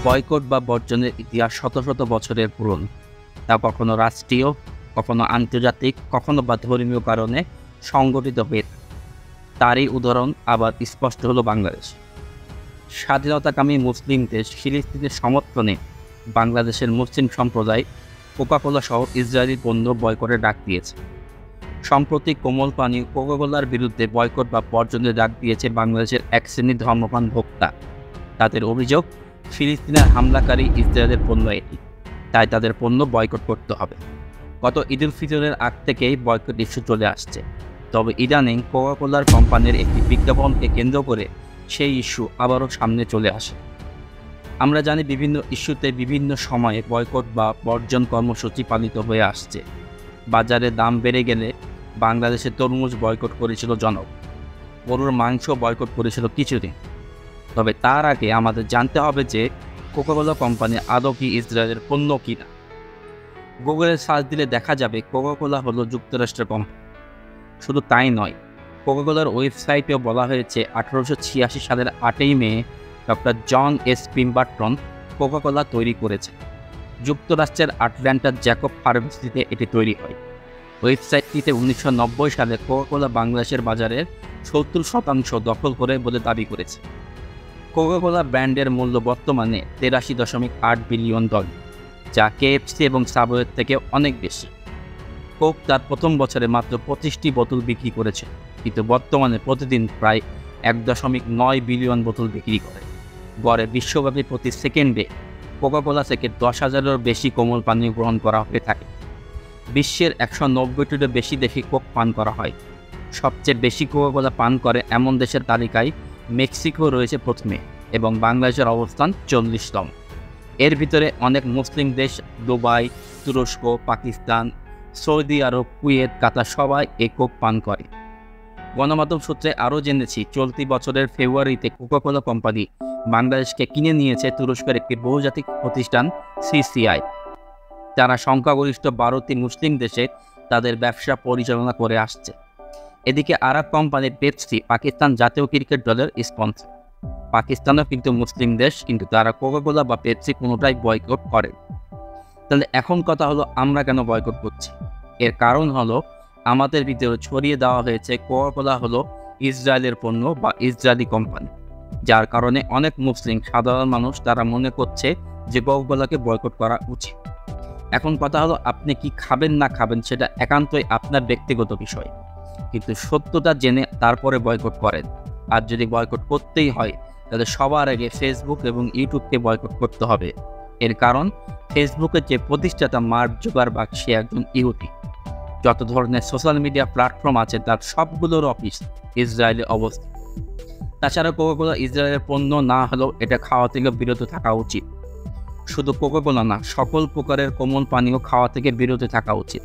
Boycott বা বর্জনের ইতিহাস শত শত বছরের পুরনো। তা কখনো রাষ্ট্রীয়, কখনো আন্তর্জাতিক, কখনো বা ধর্মীয় কারণে সংগঠিত হয়ে থাকে। তারই উদাহরণ আবার স্পষ্ট হলো বাংলাদেশ। স্বাধীনতাকামী মুসলিম দেশ ফিলিস্তিনের সমর্থনে বাংলাদেশের মুসলিম সম্প্রদায় কোকাকোলা সহ ইসরায়েলি পণ্য বয়কটের ডাক দিয়েছে। সম্প্রতি কোমল পানীয় কোকাকোলার বিরুদ্ধে বয়কট বা বর্জনের ডাক দিয়েছে বাংলাদেশের এক শ্রেণীর ধর্মপ্রাণ ভোক্তা। তাদের অভিযোগ, ফিলিস্তিনের হামলাকারী ইসরায়েলের পণ্য এটি, তাই তাদের পণ্য বয়কট করতে হবে। গত ঈদুল ফিতরের আগ থেকেই বয়কট ইস্যু চলে আসছে, তবে ইদানিং কোকাকোলার কোম্পানির একটি বিজ্ঞাপনকে কেন্দ্র করে সেই ইস্যু আবারও সামনে চলে আসে। আমরা জানি বিভিন্ন ইস্যুতে বিভিন্ন সময়ে বয়কট বা বর্জন কর্মসূচি পালিত হয়ে আসছে। বাজারে দাম বেড়ে গেলে বাংলাদেশে তরমুজ বয়কট করেছিল জনক, গরুর মাংস বয়কট করেছিল কিছুদিন। তবে তার আগে আমাদের জানতে হবে যে কোকাকোলা কোম্পানি আদৌ কি ইসরায়েলের পণ্য কিনা। গুগলে সার্চ দিলে দেখা যাবে কোকাকোলা হলো যুক্তরাষ্ট্রের কোম্পানি। শুধু তাই নয়, কোকাকোলার ওয়েবসাইটেও বলা হয়েছে 1886 সালের 8ই মে ডক্টর জন এস পিম্বারটন কোকাকোলা তৈরি করেছে। যুক্তরাষ্ট্রের আটলান্টার জ্যাকব ফার্মেসিতে এটি তৈরি হয়। ওয়েবসাইটটিতে 1990 সালে কোকাকোলা বাংলাদেশের বাজারের 70% দখল করে বলে দাবি করেছে। কোকাকোলা ব্র্যান্ডের মূল্য বর্তমানে $83.8 বিলিয়ন, যা কেএফসি এবং সাবওয়ের থেকে অনেক বেশি। কোক তার প্রথম বছরে মাত্র 25টি বোতল বিক্রি করেছে, কিন্তু বর্তমানে প্রতিদিন প্রায় 1.9 বিলিয়ন বোতল বিক্রি করে। গড়ে বিশ্বব্যাপী প্রতি সেকেন্ডে কোকাকোলা থেকে 10,000-এরও বেশি কোমল পানীয় গ্রহণ করা হয়ে থাকে। বিশ্বের 190টিরও বেশি দেশে কোক পান করা হয়। সবচেয়ে বেশি কোকাকোলা পান করে এমন দেশের তালিকায় মেক্সিকো রয়েছে প্রথমে এবং বাংলাদেশের অবস্থান 40তম। এর ভিতরে অনেক মুসলিম দেশ, দুবাই, তুরস্ক, পাকিস্তান, সৌদি আরব, কুয়েত, কাতার সবাই এই কোক পান করে। গণমাধ্যম সূত্রে আরও জেনেছি, চলতি বছরের ফেব্রুয়ারিতে কোকাকোলা কোম্পানি বাংলাদেশকে কিনে নিয়েছে তুরস্কের একটি বহুজাতিক প্রতিষ্ঠান সিসিআই। যারা সংখ্যাগরিষ্ঠ 12টি মুসলিম দেশে তাদের ব্যবসা পরিচালনা করে আসছে। এদিকে আরেক কোম্পানি পেপসি পাকিস্তান জাতীয় ক্রিকেট দলের স্পন্সর। পাকিস্তানও কিন্তু মুসলিম দেশ, কিন্তু তারা কোকাকোলা বা পেপসি কোনোটাই বয়কট করে। তাহলে এখন কথা হলো, আমরা কেন বয়কট করছি? এর কারণ হলো, আমাদের ভিতরে ছড়িয়ে দেওয়া হয়েছে কোকাকোলা হলো ইসরায়েলের পণ্য বা ইসরায়েলি কোম্পানি, যার কারণে অনেক মুসলিম সাধারণ মানুষ তারা মনে করছে যে কোকাকোলাকে বয়কট করা উচিত। এখন কথা হলো, আপনি কি খাবেন না খাবেন সেটা একান্তই আপনার ব্যক্তিগত বিষয়, কিন্তু সত্যতা জেনে তারপরে বয়কট করেন। আর যদি বয়কট করতেই হয়, তাহলে সবার আগে ফেসবুক এবং ইউটিউবকে বয়কট করতে হবে। এর কারণ, ফেসবুকের যে প্রতিষ্ঠাতা মার্ক জুকারবার্গ, সে একজন ইহুদি। যত ধরনের সোশ্যাল মিডিয়া প্ল্যাটফর্ম আছে তার সবগুলোর অফিস ইসরায়েলে অবস্থিত। তাছাড়া কোকাকোলা ইসরায়েলের পণ্য না হলেও এটা খাওয়া থেকে বিরত থাকা উচিত। শুধু কোকাকোলা না, সকল প্রকারের কোমল পানীয় খাওয়া থেকে বিরত থাকা উচিত।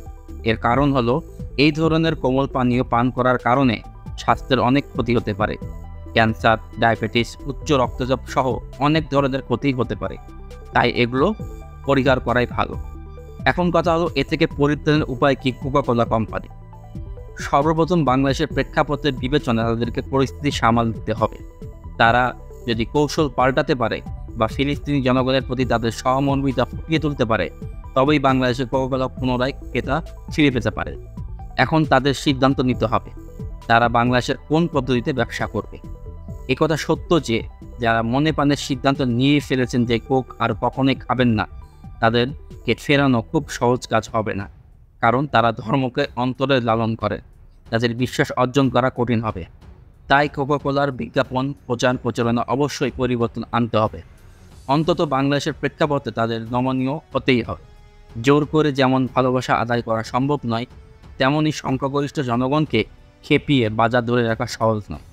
এর কারণ হলো, এই ধরনের কোমল পানীয় পান করার কারণে স্বাস্থ্যের অনেক ক্ষতি হতে পারে। ক্যান্সার, ডায়াবেটিস, উচ্চ রক্তচাপ সহ অনেক ধরনের ক্ষতি হতে পারে। তাই এগুলো পরিহার করাই ভালো। এখন কথা হলো, এ থেকে পরিত্রাণের উপায় কি কোকাকোলা কোম্পানি? সর্বপ্রথম বাংলাদেশের প্রেক্ষাপটে বিবেচনা তাদেরকে পরিস্থিতি সামাল দিতে হবে। তারা যদি কৌশল পাল্টাতে পারে বা ফিলিস্তিনি জনগণের প্রতি তাদের সহমর্মিতা ফুটিয়ে তুলতে পারে, তবেই বাংলাদেশের কোকাকোলা পুনরায় ক্রেতা ফিরে পেতে পারে। এখন তাদের সিদ্ধান্ত নিতে হবে তারা বাংলাদেশের কোন পদ্ধতিতে ব্যবসা করবে। একথা সত্য যে যারা মনে প্রাণে সিদ্ধান্ত নিয়ে ফেলেছেন যে কোক আর কখনোই খাবেন না, তাদেরকে ফেরানো খুব সহজ কাজ হবে না, কারণ তারা ধর্মকে অন্তরে লালন করে। তাদের বিশ্বাস অর্জন করা কঠিন হবে। তাই কোকাকোলার বিজ্ঞাপন, প্রচার প্রচারণা অবশ্যই পরিবর্তন আনতে হবে। অন্তত বাংলাদেশের প্রেক্ষাপটে তাদের নমনীয় হতেই হবে। জোর করে যেমন ভালোবাসা আদায় করা সম্ভব নয়, তেমনই সংখ্যাগরিষ্ঠ জনগণকে খেপিয়ে বাজার ধরে রাখা সহজ নয়।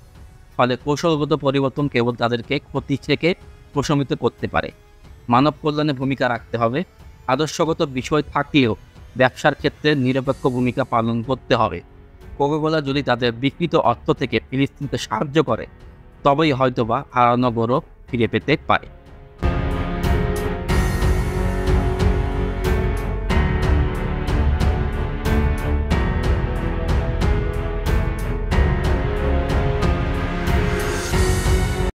ফলে কৌশলগত পরিবর্তন কেবল তাদেরকে ক্ষতি থেকে প্রশমিত করতে পারে। মানব কল্যাণে ভূমিকা রাখতে হবে। আদর্শগত বিষয় থাকলেও ব্যবসার ক্ষেত্রে নিরপেক্ষ ভূমিকা পালন করতে হবে। কোকাকোলা যদি তাদের বিকৃত অর্থ থেকে ফিলিস্তিনকে সাহায্য করে, তবেই হয়তোবা হারানো গৌরব ফিরে পেতে পারে।